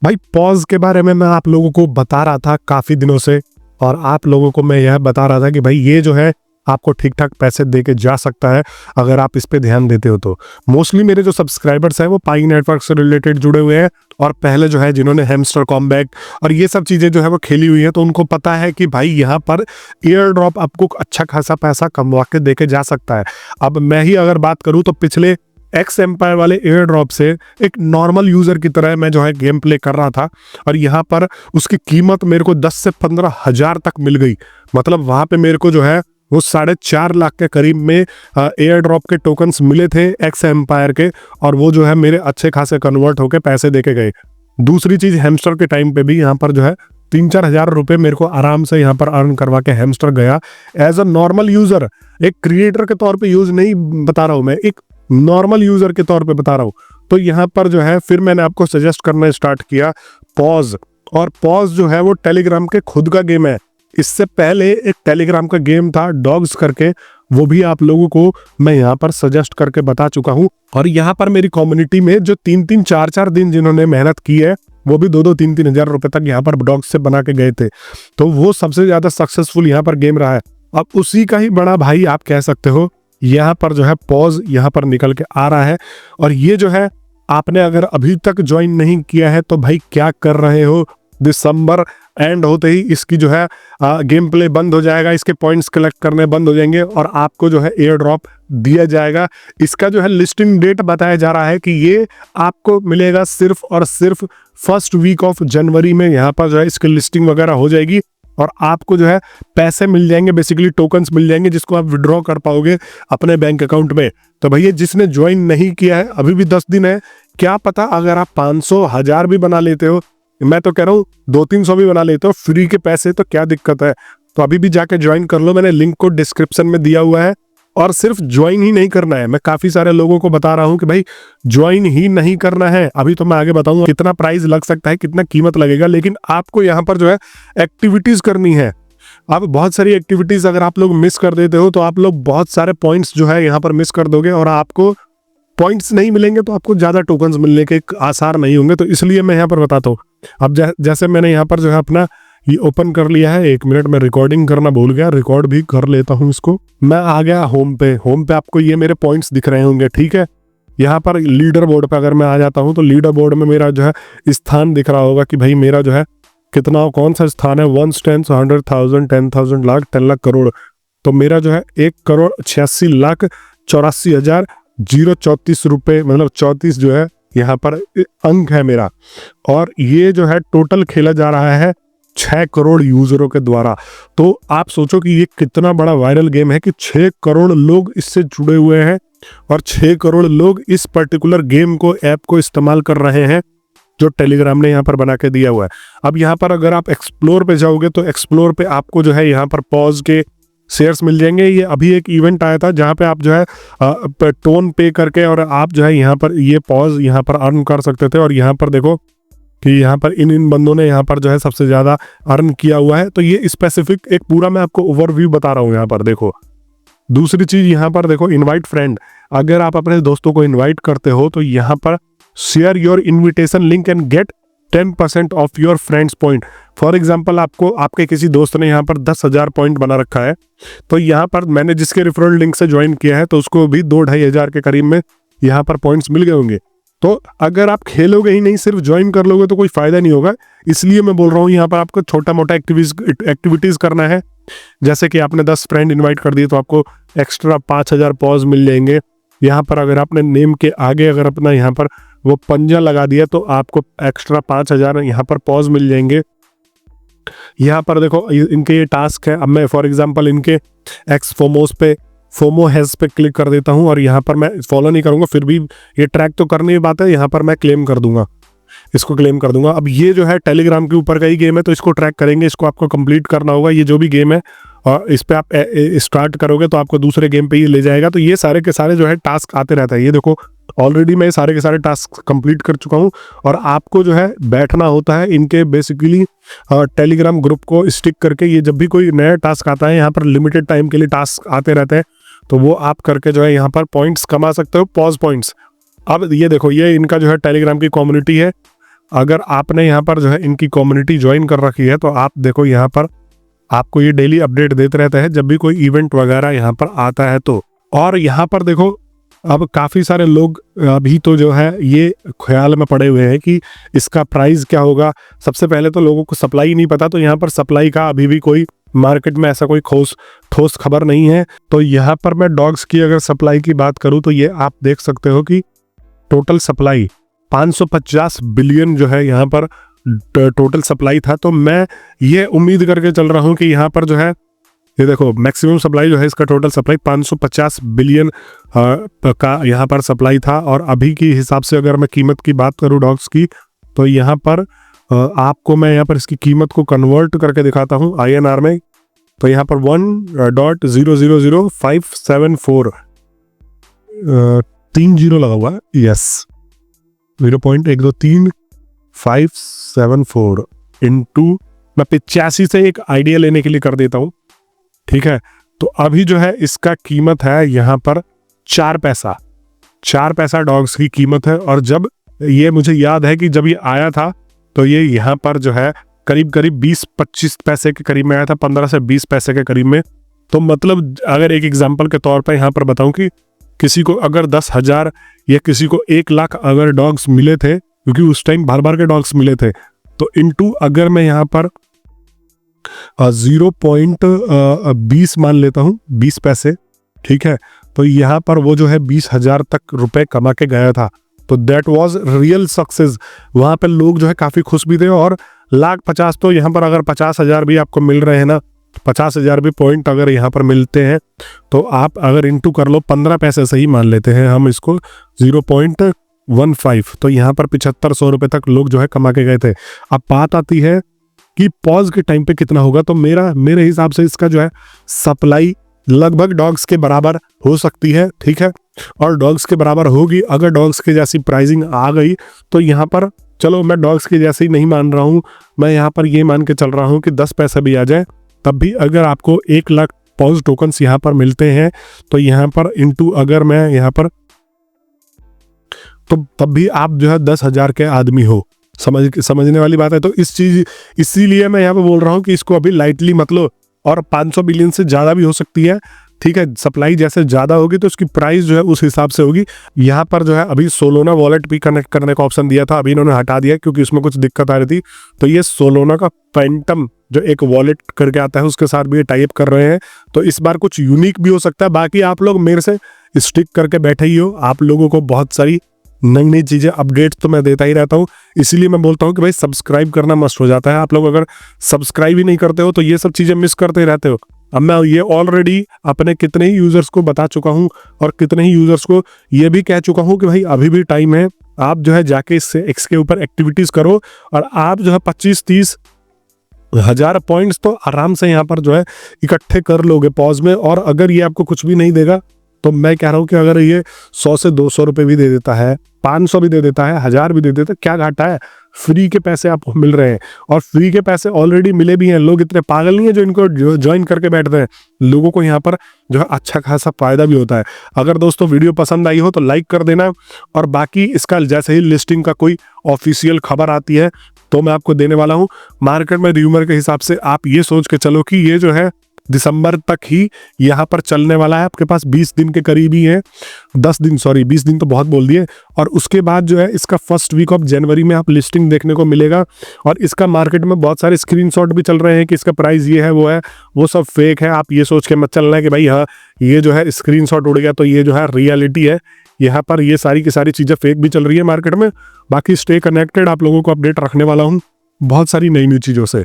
भाई पॉज के बारे में मैं आप लोगों को बता रहा था काफी दिनों से, और आप लोगों को मैं यह बता रहा था कि भाई ये जो है आपको ठीक ठाक पैसे दे के जा सकता है अगर आप इस पे ध्यान देते हो तो। मोस्टली मेरे जो सब्सक्राइबर्स हैं वो पाई नेटवर्क से रिलेटेड जुड़े हुए हैं, और पहले जो है जिन्होंने हैमस्टर कॉम्बैक और ये सब चीज़ें जो है वो खेली हुई है, तो उनको पता है कि भाई यहाँ पर एयर ड्रॉप आपको अच्छा खासा पैसा कमवा के दे के जा सकता है। अब मैं ही अगर बात करूँ तो पिछले एक्स एम्पायर वाले एयर ड्रॉप से एक नॉर्मल यूजर की तरह मैं जो है गेम प्ले कर रहा था, और यहाँ पर उसकी कीमत मेरे को 10 से 15 हजार तक मिल गई। मतलब वहां पे मेरे को जो है वो 4.5 लाख के करीब में एयर ड्रॉप के टोकन्स मिले थे एक्स एम्पायर के, और वो जो है मेरे अच्छे खासे कन्वर्ट होके पैसे देके गए। दूसरी चीज, हैमस्टर के टाइम पे भी यहाँ पर जो है 3-4 हजार रुपए मेरे को आराम से यहाँ पर अर्न करवा के हैमस्टर गया एज अ नॉर्मल यूजर। एक क्रिएटर के तौर पे यूज नहीं बता रहा हूँ मैं, एक नॉर्मल यूजर के तौर पे बता रहा हूँ। तो यहाँ पर जो है फिर मैंने आपको सजेस्ट करना स्टार्ट किया पॉज, और पॉज जो है वो टेलीग्राम के खुद का गेम है। इससे पहले एक टेलीग्राम का गेम था डॉग्स करके, वो भी आप लोगों को मैं यहाँ पर सजेस्ट करके बता चुका हूँ। और यहाँ पर मेरी कम्युनिटी में जो 3-3, 4-4 दिन जिन्होंने मेहनत की है, वो भी 2-2, 3-3 हजार रुपए तक यहाँ पर डॉग्स से बना के गए थे, तो वो सबसे ज्यादा सक्सेसफुल यहाँ पर गेम रहा है। अब उसी का ही बड़ा भाई आप कह सकते हो यहाँ पर जो है पॉज यहाँ पर निकल के आ रहा है। और ये जो है आपने अगर अभी तक ज्वाइन नहीं किया है तो भाई क्या कर रहे हो। दिसंबर एंड होते ही इसकी जो है गेम प्ले बंद हो जाएगा, इसके पॉइंट्स कलेक्ट करने बंद हो जाएंगे और आपको जो है एयर ड्रॉप दिया जाएगा। इसका जो है लिस्टिंग डेट बताया जा रहा है कि ये आपको मिलेगा सिर्फ और सिर्फ फर्स्ट वीक ऑफ जनवरी में। यहाँ पर जो है इसकी लिस्टिंग वगैरह हो जाएगी और आपको जो है पैसे मिल जाएंगे, बेसिकली टोकन्स मिल जाएंगे जिसको आप विड्रॉ कर पाओगे अपने बैंक अकाउंट में। तो भैया जिसने ज्वाइन नहीं किया है, अभी भी 10 दिन है, क्या पता अगर आप 500, 1000 भी बना लेते हो, मैं तो कह रहा हूँ 200-300 भी बना लेते हो फ्री के पैसे, तो क्या दिक्कत है। तो अभी भी जाके ज्वाइन कर लो, मैंने लिंक को डिस्क्रिप्शन में दिया हुआ है। और सिर्फ ज्वाइन ही नहीं करना है, मैं काफी सारे लोगों को बता रहा हूं कि भाई ज्वाइन ही नहीं करना है। अभी तो मैं आगे बताऊंगा कितना प्राइस लग सकता है, कितना कीमत लगेगा, लेकिन आपको यहाँ पर जो है एक्टिविटीज करनी है। अब बहुत सारी एक्टिविटीज अगर आप लोग मिस कर देते हो तो आप लोग बहुत सारे पॉइंट्स जो है यहाँ पर मिस कर दोगे, और आपको पॉइंट्स नहीं मिलेंगे तो आपको ज्यादा टोकन्स मिलने के आसार नहीं होंगे। तो इसलिए मैं यहाँ पर बताता हूँ। अब जैसे मैंने यहाँ पर जो है अपना ये ओपन कर लिया है, 1 मिनट में रिकॉर्डिंग करना भूल गया, रिकॉर्ड भी कर लेता हूँ इसको। मैं आ गया होम पे। होम पे आपको ये मेरे पॉइंट्स दिख रहे होंगे, ठीक है। यहाँ पर लीडर बोर्ड पे अगर मैं आ जाता हूँ तो लीडर बोर्ड में मेरा जो है स्थान दिख रहा होगा कि भाई मेरा जो है कितना, कौन सा स्थान है, 1 10 100,000 10,000 लाख 10 लाख करोड़। तो मेरा जो है 1,86,84,034 रुपए, मतलब 34 जो है यहाँ पर अंक है मेरा। और ये जो है टोटल खेला जा रहा है 6 करोड़ यूजरों के द्वारा। तो आप सोचो कि ये कितना बड़ा वायरल गेम है कि 6 करोड़ लोग इससे जुड़े हुए हैं, और 6 करोड़ लोग इस पर्टिकुलर गेम को, ऐप को इस्तेमाल कर रहे हैं जो टेलीग्राम ने यहाँ पर बना के दिया हुआ है। अब यहाँ पर अगर आप एक्सप्लोर पे जाओगे तो एक्सप्लोर पे आपको जो है यहाँ पर पॉज के शेयर्स मिल जाएंगे। ये अभी एक इवेंट आया था जहाँ पे आप जो है टोन पे करके और आप जो है यहाँ पर ये पॉज यहाँ पर अर्न कर सकते थे। और यहाँ पर देखो कि यहाँ पर इन बंदों ने यहाँ पर जो है सबसे ज्यादा अर्न किया हुआ है। तो ये स्पेसिफिक एक पूरा मैं आपको ओवरव्यू बता रहा हूँ यहाँ पर देखो। दूसरी चीज यहाँ पर देखो, इनवाइट फ्रेंड। अगर आप अपने दोस्तों को इनवाइट करते हो तो यहाँ पर share your invitation link and get 10% off your friends point. For example आपको आपके किसी दोस्त ने यहाँ पर 10,000 पॉइंट बना रखा है, तो यहाँ पर मैंने जिसके रेफरल लिंक से ज्वाइन किया है तो उसको भी 2-2.5 हजार के करीब में यहाँ पर पॉइंट्स मिल गए होंगे। तो अगर आप खेलोगे ही नहीं, सिर्फ ज्वाइन कर लोगे तो कोई फायदा नहीं होगा। इसलिए मैं बोल रहा हूँ यहाँ पर आपको छोटा मोटा एक्टिविटीज करना है। जैसे कि आपने 10 फ्रेंड इन्वाइट कर दिए तो आपको एक्स्ट्रा 5,000 पॉज मिल जाएंगे। यहाँ पर अगर आपने नेम के आगे अगर अपना यहाँ पर वो पंजा लगा दिया तो आपको एक्स्ट्रा 5,000 यहाँ पर पॉज मिल जाएंगे। यहाँ पर देखो इनके ये टास्क है। अब मैं फॉर एग्जांपल इनके एक्स फोमोस पे, फोमो हैज पे क्लिक कर देता हूँ, और यहाँ पर मैं फॉलो नहीं करूँगा, फिर भी ये ट्रैक तो करने की बात है। यहाँ पर मैं क्लेम कर दूंगा, इसको क्लेम कर दूंगा। अब ये जो है टेलीग्राम के ऊपर का ही गेम है तो इसको ट्रैक करेंगे, इसको आपको कंप्लीट करना होगा। ये जो भी गेम है और इस पे आप स्टार्ट करोगे तो आपको दूसरे गेम पे ही ले जाएगा। तो ये सारे के सारे जो है टास्क आते रहता है। ये देखो ऑलरेडी मैं सारे के सारे टास्क कंप्लीट कर चुका हूँ। और आपको जो है बैठना होता है इनके बेसिकली टेलीग्राम ग्रुप को स्टिक करके। ये जब भी कोई नया टास्क आता है, यहाँ पर लिमिटेड टाइम के लिए टास्क आते रहते हैं, तो वो आप करके जो है यहाँ पर पॉइंट्स कमा सकते हो, पॉज पॉइंट्स। अब ये देखो, ये इनका जो है टेलीग्राम की कम्युनिटी है। अगर आपने यहाँ पर जो है इनकी कम्युनिटी ज्वाइन कर रखी है तो आप देखो यहाँ पर आपको ये डेली अपडेट देते रहता है जब भी कोई इवेंट वगैरह यहाँ पर आता है तो। और यहाँ पर देखो अब काफ़ी सारे लोग अभी तो जो है ये ख्याल में पड़े हुए हैं कि इसका प्राइस क्या होगा। सबसे पहले तो लोगों को सप्लाई नहीं पता, तो यहाँ पर सप्लाई का अभी भी कोई मार्केट में ऐसा कोई ठोस खबर नहीं है। तो यहाँ पर मैं डॉग्स की अगर सप्लाई की बात करूँ तो ये आप देख सकते हो कि टोटल सप्लाई 550 बिलियन जो है यहाँ पर टोटल सप्लाई था। तो मैं ये उम्मीद करके चल रहा हूँ कि यहाँ पर जो है ये देखो मैक्सिमम सप्लाई जो है इसका टोटल सप्लाई 550 बिलियन का यहाँ पर सप्लाई था। और अभी की हिसाब से अगर मैं कीमत की बात करूँ डॉग्स की तो यहाँ पर आपको मैं यहाँ पर इसकी कीमत को कन्वर्ट करके दिखाता हूँ INR में। तो यहाँ पर 1.000574 30 लगा हुआ है, यस 0.123574 इंटू मैं 85 से एक आइडिया लेने के लिए कर देता हूँ, ठीक है। तो अभी जो है इसका कीमत है यहाँ पर 4 पैसा डॉग्स की कीमत है। और जब ये मुझे याद है कि जब ये आया था तो ये यहाँ पर जो है करीब 20-25 पैसे के करीब में आया था, 15 से 20 पैसे के करीब में। तो मतलब अगर एक एग्जांपल के तौर पर यहाँ पर बताऊं कि किसी को अगर 10,000 या किसी को 1 लाख अगर डॉग्स मिले थे, क्योंकि उस टाइम भर के डॉग्स मिले थे, तो इनटू अगर मैं यहाँ पर 0.20 मान लेता हूँ 20 पैसे, ठीक है। तो यहाँ पर वो जो है 20,000 तक रुपए कमा के गया था। तो दैट वाज रियल सक्सेस। वहाँ पे लोग जो है काफ़ी खुश भी थे। और 1,50,000 तो यहाँ पर अगर 50,000 भी आपको मिल रहे हैं ना, 50,000 भी पॉइंट अगर यहाँ पर मिलते हैं तो आप अगर इंटू कर लो 15 पैसे से ही मान लेते हैं हम इसको 0.15, तो यहाँ पर 7,500 रुपये तक लोग जो है कमा के गए थे। अब बात आती है कि पॉज के टाइम पे कितना होगा। तो मेरे हिसाब से इसका जो है सप्लाई लगभग डॉग्स के बराबर हो सकती है, ठीक है। और डॉग्स के बराबर होगी अगर डॉग्स के जैसी प्राइसिंग आ गई तो यहाँ पर चलो मैं डॉग्स के जैसे ही नहीं मान रहा हूँ, मैं यहाँ पर ये मान के चल रहा हूँ कि 10 पैसे भी आ जाए तब भी अगर आपको 1 लाख पॉज टोकन्स यहाँ पर मिलते हैं तो यहाँ पर इंटू अगर मैं यहाँ पर तो तब भी आप जो है 10,000 के आदमी हो। समझने वाली बात है। तो इसीलिए मैं यहाँ पे बोल रहा हूँ कि इसको अभी लाइटली मत लो। और 500 बिलियन से ज़्यादा भी हो सकती है, ठीक है। सप्लाई जैसे ज़्यादा होगी तो उसकी प्राइस जो है उस हिसाब से होगी। यहाँ पर जो है अभी सोलोना वॉलेट भी कनेक्ट करने का ऑप्शन दिया था, अभी इन्होंने हटा दिया क्योंकि उसमें कुछ दिक्कत आ रही थी। तो ये सोलोना का फैंटम जो एक वॉलेट करके आता है उसके साथ भी ये टाइप कर रहे हैं। तो इस बार कुछ यूनिक भी हो सकता है। बाकी आप लोग मेरे से स्टिक करके बैठे ही हो, आप लोगों को बहुत सारी नई चीज़ें अपडेट तो मैं देता ही रहता हूँ। इसीलिए मैं बोलता हूँ कि भाई सब्सक्राइब करना मस्ट हो जाता है। आप लोग अगर सब्सक्राइब ही नहीं करते हो तो ये सब चीज़ें मिस करते रहते हो। अब मैं ये ऑलरेडी अपने कितने ही यूजर्स को बता चुका हूँ और कितने ही यूजर्स को ये भी कह चुका हूँ कि भाई अभी भी टाइम है, आप जो है जाके इससे एक्स के ऊपर एक्टिविटीज़ करो और आप जो है 25-30 हज़ार पॉइंट्स तो आराम से यहाँ पर जो है इकट्ठे कर लोगे पॉज में। और अगर ये आपको कुछ भी नहीं देगा तो मैं कह रहा हूँ कि अगर ये 100 से 200 रुपये भी दे देता है, 500 भी दे देता है, 1000 भी दे देता है, क्या घाटा है। फ्री के पैसे आपको मिल रहे हैं और फ्री के पैसे ऑलरेडी मिले भी हैं। लोग इतने पागल नहीं है जो इनको ज्वाइन करके बैठते हैं। लोगों को यहाँ पर जो है अच्छा खासा फायदा भी होता है। अगर दोस्तों वीडियो पसंद आई हो तो लाइक कर देना। और बाकी इसका जैसे ही लिस्टिंग का कोई ऑफिशियल खबर आती है तो मैं आपको देने वाला हूँ। मार्केट में र्यूमर के हिसाब से आप ये सोच के चलो कि ये जो है दिसंबर तक ही यहाँ पर चलने वाला है। आपके पास 20 दिन के करीब ही है, 10 दिन, सॉरी 20 दिन तो बहुत बोल दिए। और उसके बाद जो है इसका फर्स्ट वीक ऑफ जनवरी में आप लिस्टिंग देखने को मिलेगा। और इसका मार्केट में बहुत सारे स्क्रीनशॉट भी चल रहे हैं कि इसका प्राइस ये है, वो सब फेक है। आप ये सोच के मत चलना है कि भाई हाँ ये जो है स्क्रीनशॉट उड़ गया तो ये जो है रियलिटी है। यहाँ पर ये सारी की सारी चीज़ें फेक भी चल रही है मार्केट में। बाकी स्टे कनेक्टेड, आप लोगों को अपडेट रखने वाला हूँ बहुत सारी नई चीज़ों से।